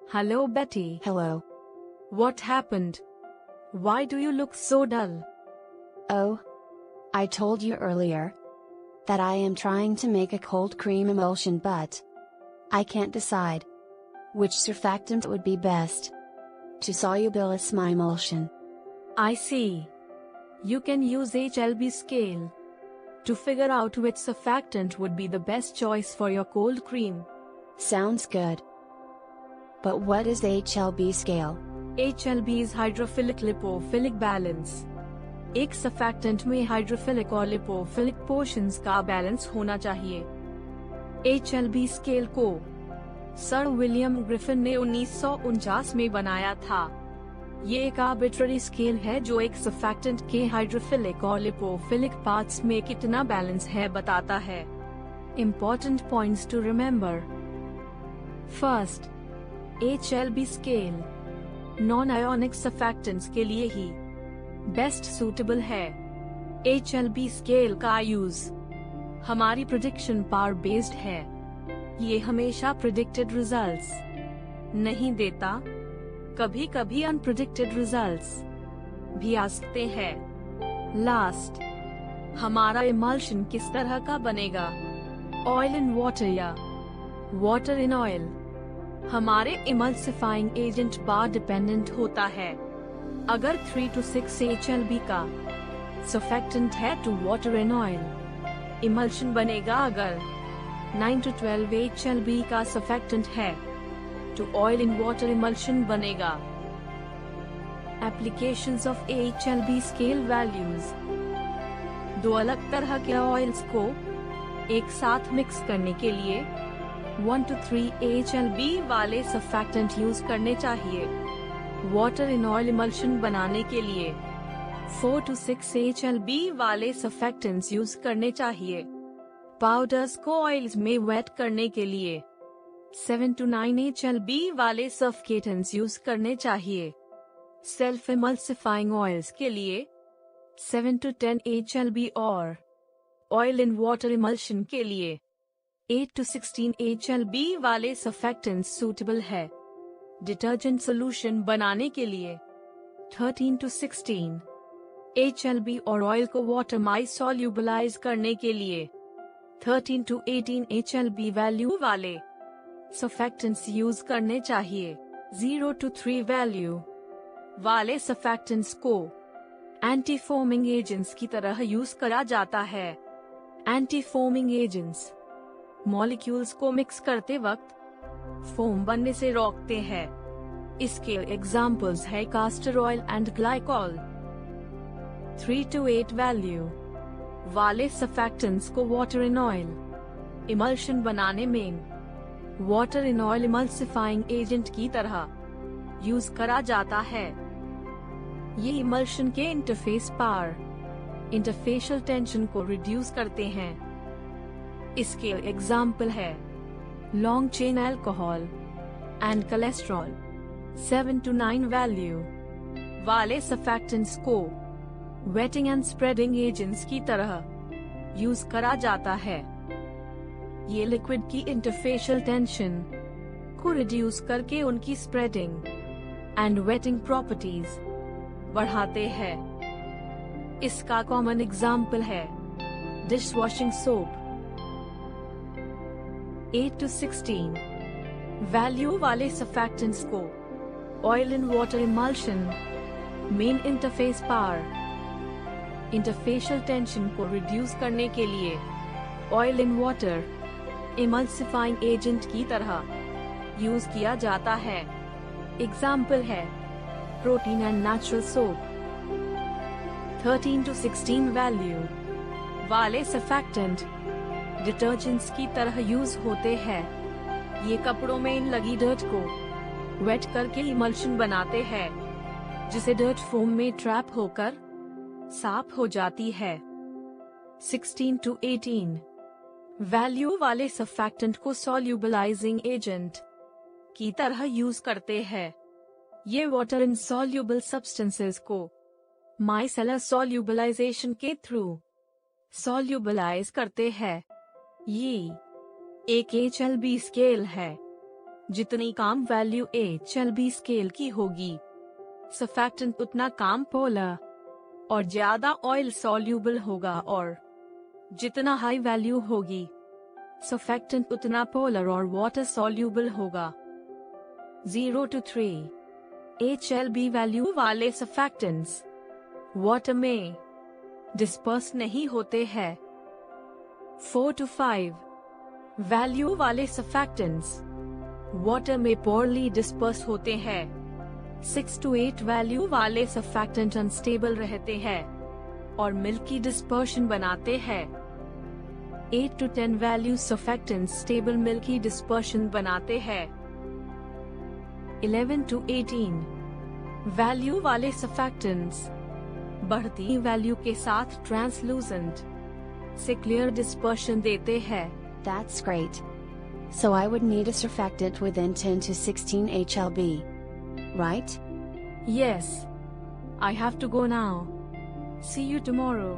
Hello, Betty. Hello. What happened? Why do you look so dull? Oh. I told you earlier that I am trying to make a cold cream emulsion, but I can't decide which surfactant would be best to solubilize my emulsion. I see. You can use HLB scale to figure out which surfactant would be the best choice for your cold cream. Sounds good. But what is HLB scale? HLB is hydrophilic lipophilic balance. एक surfactant में hydrophilic और lipophilic portions का balance होना चाहिए। HLB scale को sir William Griffin ने 1949 में बनाया था। ये एक आर्बिट्ररी स्केल है जो एक सर्फैक्टेंट के हाइड्रोफिलिक और लिपोफिलिक पार्ट्स में कितना बैलेंस है बताता है। Important points to remember. First, HLB scale non ionic surfactants के लिए ही बेस्ट सूटेबल है। HLB स्केल का यूज हमारी प्रेडिक्शन पावर बेस्ड है। ये हमेशा प्रेडिक्टेड रिजल्ट्स नहीं देता, कभी कभी अनप्रेडिक्टेड रिजल्ट्स भी आ सकते हैं। लास्ट, हमारा इमल्शन किस तरह का बनेगा, ऑयल इन वाटर या वाटर इन ऑयल, हमारे इमल्सिफाइंग एजेंट पर डिपेंडेंट होता है। अगर 3 to 6 HLB का सर्फैक्टेंट है तो वाटर इन ऑयल इमल्शन बनेगा। अगर 9 to 12 HLB का सर्फैक्टेंट है तो ऑयल इन वाटर इमल्शन बनेगा। Applications of HLB scale values. दो अलग तरह के ऑयल्स को एक साथ मिक्स करने के लिए 1 to 3 HLB वाले सर्फैक्टेंट यूज करने चाहिए। वाटर इन ऑयल इमल्शन बनाने के लिए 4 to 6 HLB वाले सर्फैक्टेंट्स यूज करने चाहिए। पाउडर्स को ऑयल्स में वेट करने के लिए 7 to 9 HLB वाले सर्फिकेटेंट्स यूज करने चाहिए। सेल्फ इमल्सिफाइंग ऑयल्स के लिए 7 to 10 HLB और ऑयल इन वाटर इमल्शन के लिए 8 to 16 HLB वाले सर्फैक्टेंट्स सूटेबल है। डिटर्जेंट सोल्यूशन बनाने के लिए 13 to 16 HLB और ऑयल को वाटर में सॉल्युबलाइज करने के लिए 13 to 18 HLB वैल्यू वाले सर्फैक्टेंट्स यूज करने चाहिए। 0 to 3 वैल्यू वाले सर्फैक्टेंट्स को एंटी फोमिंग एजेंट्स की तरह यूज करा जाता है। एंटी फोमिंग एजेंट्स मॉलिक्यूल्स को मिक्स करते वक्त फोम बनने से रोकते हैं। इसके एग्जाम्पल्स है caster oil and glycol. 3 to 8 value वाले सर्फैक्टेंट्स को वाटर इन ऑयल इमल्शन बनाने में water in oil emulsifying agent की तरह यूज करा जाता है। ये इमल्शन के इंटरफेस पर इंटरफेशियल टेंशन को रिड्यूस करते हैं। इसके एग्जाम्पल है long chain alcohol and cholesterol. 7 to 9 value वाले सर्फैक्टेंट्स को वेटिंग एंड स्प्रेडिंग एजेंट्स की तरह यूज करा जाता है। ये लिक्विड की इंटरफेशियल टेंशन को रिड्यूस करके उनकी स्प्रेडिंग एंड वेटिंग प्रॉपर्टीज बढ़ाते हैं। इसका कॉमन एग्जाम्पल है dish washing soap. 8 to 16 value वाले सर्फैक्टेंट्स को oil in water emulsion main interface पर इंटरफेशियल टेंशन को रिड्यूस करने के लिए oil in water emulsifying agent की तरह यूज किया जाता है। एग्जाम्पल है protein and natural soap. 13 to 16 value वाले सर्फैक्टेंट डिटर्जेंट्स की तरह यूज होते हैं। ये कपड़ों में लगी डर्ट को वेट करके इमल्शन बनाते हैं, जिसे डर्ट फोम में ट्रैप होकर साफ हो जाती है। 16 to 18 वैल्यू वाले सर्फैक्टेंट को सॉल्युबलाइजिंग एजेंट की तरह यूज करते हैं। ये वाटर इनसॉल्युबल सब्सटेंसेस को माइसेलर सॉल्युबलाइजेशन के थ्रू सॉल्यूबलाइज करते हैं। ये एक HLB स्केल है। जितनी कम वैल्यू HLB स्केल की होगी, सर्फैक्टेंट उतना कम पोलर और ज्यादा ऑयल सॉल्यूबल होगा, और जितना हाई वैल्यू होगी, सर्फैक्टेंट उतना पोलर और वाटर सॉल्यूबल होगा। 0 to 3 HLB वैल्यू वाले सर्फैक्टेंट्स वाटर में डिस्पर्स नहीं होते हैं। 4 to 5 वैल्यू वाले सर्फैक्टेंट्स वाटर में पोरली डिस्पर्स होते हैं। 6 to 8 वैल्यू वाले सर्फैक्टेंट अनस्टेबल रहते हैं और मिल्की डिस्पर्शन बनाते हैं। 8 to 10 value surfactants stable milky dispersion बनाते हैं। 11 to 18 वैल्यू वाले सर्फैक्टेंट्स बढ़ती वैल्यू के साथ ट्रांसलूसेंट से क्लियर डिस्पर्शन देते हैं। That's great. So I would need a surfactant within 10 to 16 HLB. Right? Yes. I have to go now. See you tomorrow.